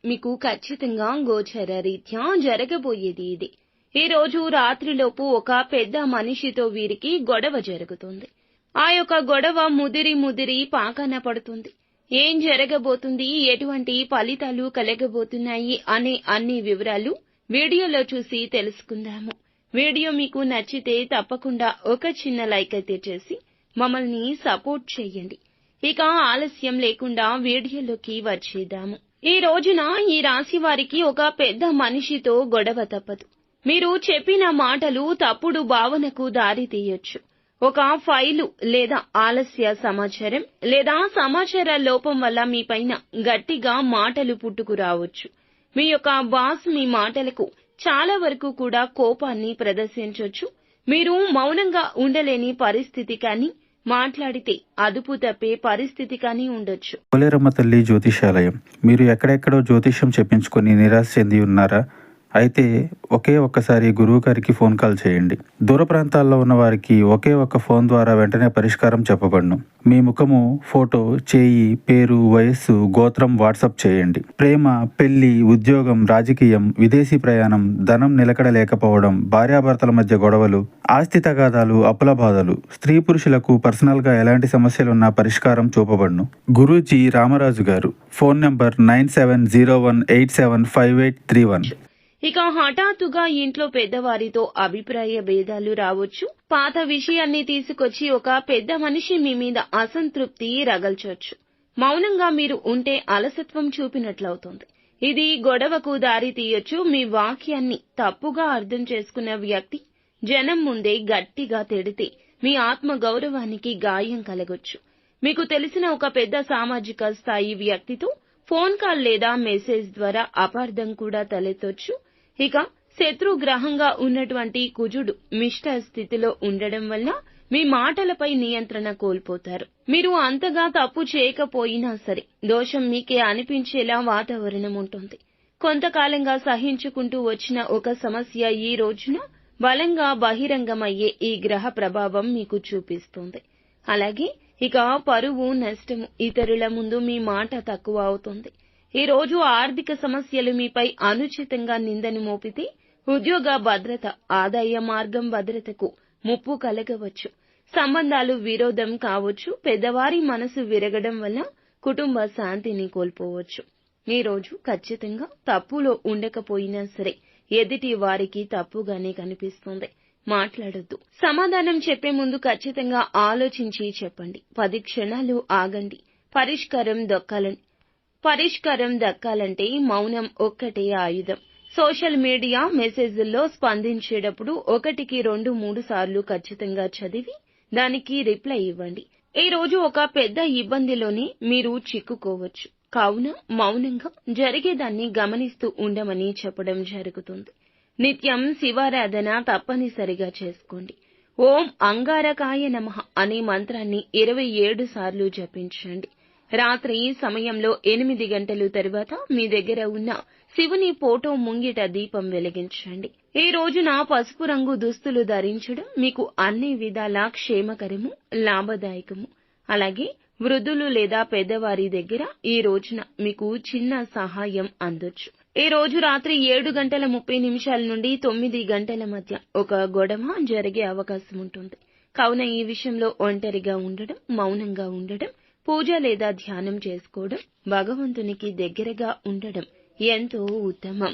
మీకు ఖచ్చితంగా గోచర రీత్యా జరగబోయేది ఇది. ఈ రోజు రాత్రిలోపు ఒక పెద్ద మనిషితో వీరికి గొడవ జరుగుతుంది. ఆ యొక్క గొడవ ముదిరి పాకాన పడుతుంది. ఏం జరగబోతుంది, ఎటువంటి ఫలితాలు కలగబోతున్నాయి అనే అన్ని వివరాలు వీడియోలో చూసి తెలుసుకుందాము. వీడియో మీకు నచ్చితే తప్పకుండా ఒక చిన్న లైక్ అయితే చేసి మమ్మల్ని సపోర్ట్ చేయండి. ఇక ఆలస్యం లేకుండా వీడియోలోకి వచ్చేద్దాము. ఈ రోజున ఈ రాశి వారికి ఒక పెద్ద మనిషితో గొడవ తప్పదు. మీరు చెప్పిన మాటలు తప్పుడు భావనకు దారి తీయొచ్చు. ఒక ఫైలు లేదా ఆలస్య సమాచారం లేదా సమాచార లోపం వల్ల మీపైన గట్టిగా మాటలు పుట్టుకురావచ్చు. మీ యొక్క బాస్ మీ మాటలకు చాలా వరకు కూడా కోపాన్ని ప్రదర్శించొచ్చు. మీరు మౌనంగా ఉండలేని పరిస్థితి కానీ, మాట్లాడితే అదుపు తప్పే పరిస్థితి కానీ ఉండొచ్చు. పోలేరమ్మ తల్లి జ్యోతిషాలయం. మీరు ఎక్కడెక్కడో జ్యోతిష్యం చెప్పించుకొని నిరాశ చెంది ఉన్నారా? అయితే ఒక్కసారి గురువు గారికి ఫోన్ కాల్ చేయండి. దూర ప్రాంతాల్లో ఉన్న వారికి ఒకే ఒక్క ఫోన్ ద్వారా వెంటనే పరిష్కారం చెప్పబడును. మీ ముఖము, ఫోటో, చేయి, పేరు, వయస్సు, గోత్రం వాట్సాప్ చేయండి. ప్రేమ, పెళ్లి, ఉద్యోగం, రాజకీయం, విదేశీ ప్రయాణం, ధనం నిలకడ లేకపోవడం, భార్యాభర్తల మధ్య గొడవలు, ఆస్తి తగాదాలు, అప్పుల బాధలు, స్త్రీ పురుషులకు పర్సనల్ గా ఎలాంటి సమస్యలున్నా పరిష్కారం చూపబడును. గురూజీ రామరాజు గారు. Phone number 9701875831. ఇక హఠాత్తుగా ఇంట్లో పెద్దవారితో అభిప్రాయ భేదాలు రావచ్చు. పాత విషయాన్ని తీసుకొచ్చి ఒక పెద్ద మనిషి మీ మీద అసంతృప్తి రగల్చొచ్చు. మౌనంగా మీరు ఉంటే అలసత్వం చూపినట్లవుతుంది. ఇది గొడవకు దారి తీయొచ్చు. మీ వాక్యాన్ని తప్పుగా అర్థం చేసుకున్న వ్యక్తి జనం ముందే గట్టిగా తిడితే మీ ఆత్మ గౌరవానికి గాయం కలగొచ్చు. మీకు తెలిసిన ఒక పెద్ద సామాజిక స్థాయి వ్యక్తితో ఫోన్ కాల్ లేదా మెసేజ్ ద్వారా అపార్థం కూడా తలెత్తొచ్చు. ఇక శత్రుగ్రహంగా ఉన్నటువంటి కుజుడు మిష్ట స్థితిలో ఉండడం వల్ల మీ మాటలపై నియంత్రణ కోల్పోతారు. మీరు అంతగా తప్పు చేయకపోయినా సరే దోషం మీకే అనిపించేలా వాతావరణం ఉంటుంది. కొంతకాలంగా సహించుకుంటూ వచ్చిన ఒక సమస్య ఈ రోజున బలంగా బహిరంగమయ్యే ఈ గ్రహ ప్రభావం మీకు చూపిస్తుంది. అలాగే ఇక పరువు నష్టము, ఇతరుల ముందు మీ మాట తక్కువ అవుతుంది. ఈ రోజు ఆర్థిక సమస్యలు మీపై అనుచితంగా నిందను మోపితే ఉద్యోగ భద్రత, ఆదాయ మార్గం భద్రతకు ముప్పు కలగవచ్చు. సంబంధాలు విరోధం కావచ్చు. పెద్దవారి మనసు విరగడం వల్ల కుటుంబ శాంతిని కోల్పోవచ్చు. ఈ రోజు ఖచ్చితంగా తప్పులో ఉండకపోయినా సరే ఎదుటి వారికి తప్పుగానే కనిపిస్తుంది. మాట్లాడొద్దు. సమాధానం చెప్పే ముందు ఖచ్చితంగా ఆలోచించి చెప్పండి. 10 క్షణాలు ఆగండి. పరిష్కారం దక్కాలంటే మౌనం ఒక్కటే ఆయుధం. సోషల్ మీడియా మెసేజ్ల్లో స్పందించేటప్పుడు 1కి 2-3 సార్లు ఖచ్చితంగా చదివి దానికి రిప్లై ఇవ్వండి. ఈ రోజు ఒక పెద్ద ఇబ్బందిలోనే మీరు చిక్కుకోవచ్చు. కావున మౌనంగా జరిగేదాన్ని గమనిస్తూ ఉండమని చెప్పడం జరుగుతుంది. నిత్యం శివారాధన తప్పనిసరిగా చేసుకోండి. ఓం అంగారకాయ నమః అనే మంత్రాన్ని 27 సార్లు జపించండి. రాత్రి సమయంలో 8 గంటలు తరువాత మీ దగ్గర ఉన్న శివుని ఫోటో ముంగిట దీపం వెలిగించండి. ఈ రోజున పసుపు రంగు దుస్తులు ధరించడం మీకు అన్ని విధాలా క్షేమకరము, లాభదాయకము. అలాగే వృద్ధులు లేదా పెద్దవారి దగ్గర ఈ రోజున మీకు చిన్న సహాయం అందొచ్చు. ఈ రోజు రాత్రి 7:30 నుండి 9 గంటల మధ్య ఒక గొడవ జరిగే అవకాశం ఉంటుంది. కావున ఈ విషయంలో ఒంటరిగా ఉండడం, మౌనంగా ఉండడం, పూజ లేదా ధ్యానం చేసుకోవడం, భగవంతునికి దగ్గరగా ఉండడం ఎంతో ఉత్తమం.